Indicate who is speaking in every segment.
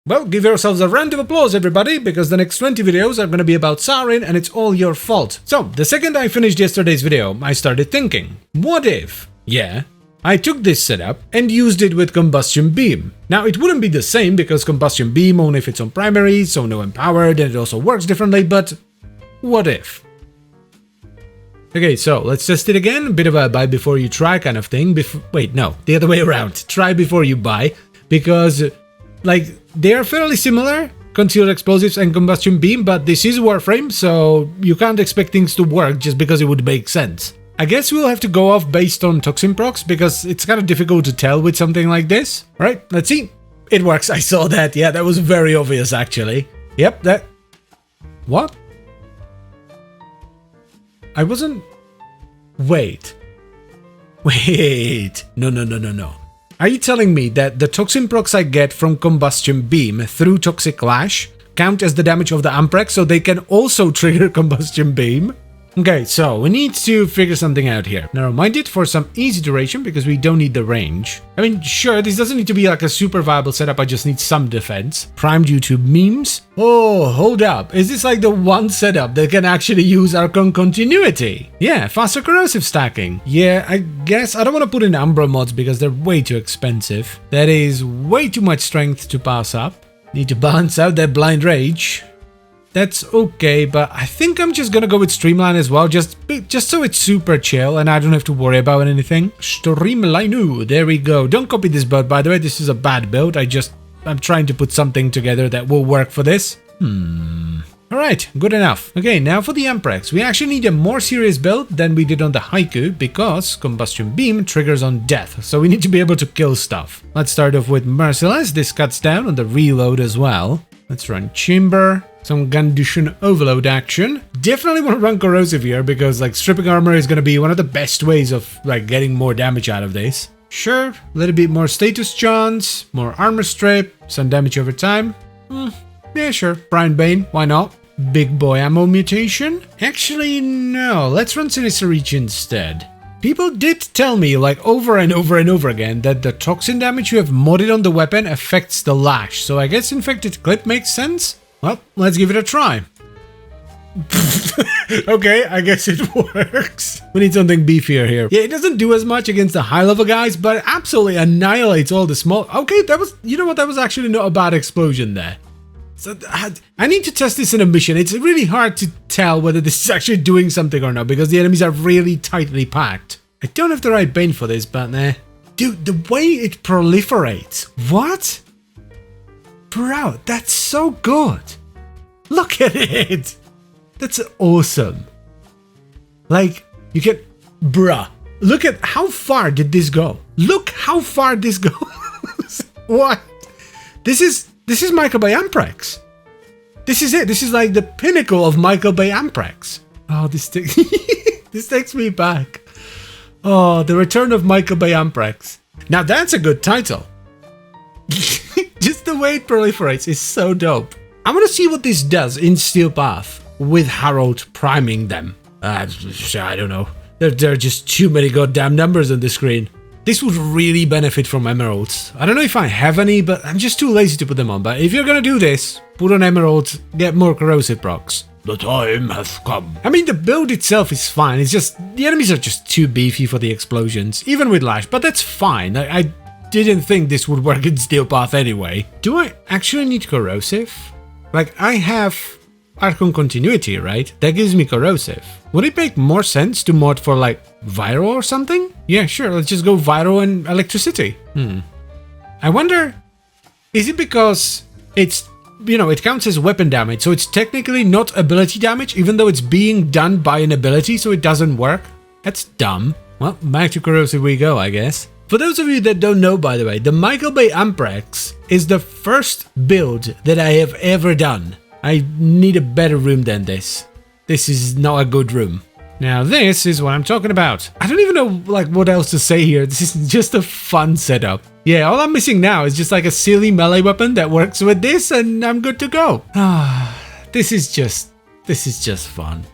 Speaker 1: Well, give yourselves a round of applause, everybody, because the next 20 videos are going to be about Saryn, and it's all your fault. So, the second I finished yesterday's video, I started thinking, what if, I took this setup and used it with Combustion Beam. Now, it wouldn't be the same because Combustion Beam only fits on primary, so no empowered, and it also works differently, but what if? Okay, so let's test it again. A bit of a buy before you try kind of thing. Wait, no, the other way around. Try before you buy, because, like, they are fairly similar, Concealed Explosives and Combustion Beam, but this is Warframe, so you can't expect things to work just because it would make sense. I guess we'll have to go off based on Toxin procs, because it's kind of difficult to tell with something like this. Right, let's see. It works, I saw that. Yeah, that was very obvious, actually. Yep, that... What? I wasn't... Wait. No. Are you telling me that the Toxin procs I get from Combustion Beam through Toxic Lash count as the damage of the Amprex, so they can also trigger Combustion Beam? Okay, so we need to figure something out here. Now mind it for some easy duration, because we don't need the range. I mean, sure, this doesn't need to be like a super viable setup, I just need some defense. Primed YouTube memes? Oh, hold up. Is this like the one setup that can actually use Archon Continuity? Yeah, faster corrosive stacking. Yeah, I guess I don't want to put in Umbra mods because they're way too expensive. That is way too much strength to pass up. Need to balance out that blind rage. That's okay, but I think I'm just gonna go with Streamline as well, just so it's super chill and I don't have to worry about anything. Streamline, there we go. Don't copy this build, by the way, this is a bad build. I'm trying to put something together that will work for this. Alright, good enough. Okay, now for the Amprex. We actually need a more serious build than we did on the Haiku, because Combustion Beam triggers on death, so we need to be able to kill stuff. Let's start off with Merciless. This cuts down on the reload as well. Let's run Chamber. Some Gandushan Overload action. Definitely want to run Corrosive here because like stripping armor is going to be one of the best ways of like getting more damage out of this. Sure, a little bit more status chance, more armor strip, some damage over time. Yeah, sure. Brian Bane, why not? Big boy ammo mutation? Actually, no. Let's run Sinister Reach instead. People did tell me like over and over and over again that the toxin damage you have modded on the weapon affects the lash, so I guess Infected Clip makes sense? Well, let's give it a try. Okay, I guess it works. We need something beefier here. Yeah, it doesn't do as much against the high level guys, but it absolutely annihilates all the small... Okay, that was... You know what? That was actually not a bad explosion there. So I need to test this in a mission. It's really hard to tell whether this is actually doing something or not, because the enemies are really tightly packed. I don't have the right Bane for this, but dude, the way it proliferates. What? Bro, that's so good. Look at it. That's awesome. Like, you can... Bruh. Look at how far did this go. Look how far this goes. What? This is Michael Bay Amprex. This is it. This is like the pinnacle of Michael Bay Amprex. Oh, this takes me back. Oh, the return of Michael Bay Amprex. Now that's a good title. Just the way it proliferates is so dope. I want to see what this does in Steel Path with Harold priming them. I don't know. There are just too many goddamn numbers on the screen. This would really benefit from emeralds. I don't know if I have any, but I'm just too lazy to put them on. But if you're gonna do this, put on emeralds, get more corrosive procs. The time has come. I mean, the build itself is fine. It's just, the enemies are just too beefy for the explosions, even with Lash, but that's fine. I didn't think this would work in Steel Path anyway. Do I actually need corrosive? Like, I have Archon Continuity, right? That gives me corrosive. Would it make more sense to mod for like Viral or something? Yeah, sure, let's just go Viral and Electricity. I wonder, is it because it's, you know, it counts as weapon damage, so it's technically not ability damage, even though it's being done by an ability, so it doesn't work? That's dumb. Well, back to corrosive we go, I guess. For those of you that don't know, by the way, the Michael Bay Amprex is the first build that I have ever done. I need a better room than this. This is not a good room. Now this is what I'm talking about. I don't even know like what else to say here. This is just a fun setup. Yeah, all I'm missing now is just like a silly melee weapon that works with this and I'm good to go. This is just fun.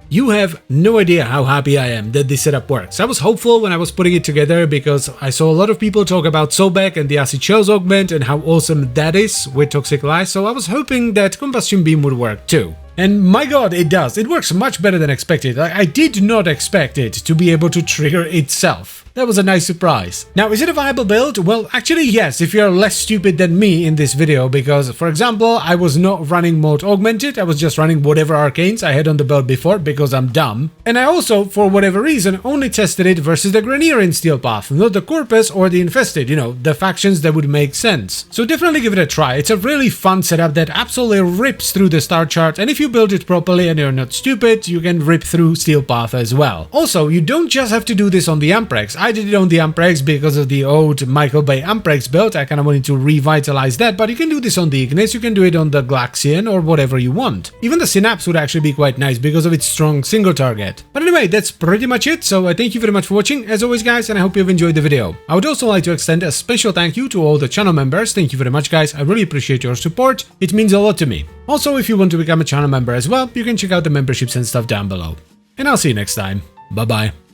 Speaker 1: You have no idea how happy I am that this setup works. I was hopeful when I was putting it together because I saw a lot of people talk about Sobek and the Acid Shells augment and how awesome that is with Toxic Lash, so I was hoping that Combustion Beam would work too. And my god, it does. It works much better than expected. I did not expect it to be able to trigger itself. That was a nice surprise. Now, is it a viable build? Well, actually, yes, if you're less stupid than me in this video, because, for example, I was not running Mode Augmented, I was just running whatever arcanes I had on the build before, because I'm dumb. And I also, for whatever reason, only tested it versus the Grenier in Steel Path, not the Corpus or the Infested, you know, the factions that would make sense. So definitely give it a try. It's a really fun setup that absolutely rips through the star chart, and if you build it properly and you're not stupid, you can rip through Steel Path as well. Also, you don't just have to do this on the Amprex. I did it on the Amprex because of the old Michael Bay Amprex build. I kind of wanted to revitalize that, but you can do this on the Ignis, you can do it on the Glaxian or whatever you want. Even the Synapse would actually be quite nice because of its strong single target. But anyway, that's pretty much it, so I thank you very much for watching as always guys, and I hope you've enjoyed the video. I would also like to extend a special thank you to all the channel members. Thank you very much guys, I really appreciate your support, it means a lot to me. Also, if you want to become a channel member as well, you can check out the memberships and stuff down below. And I'll see you next time. Bye bye.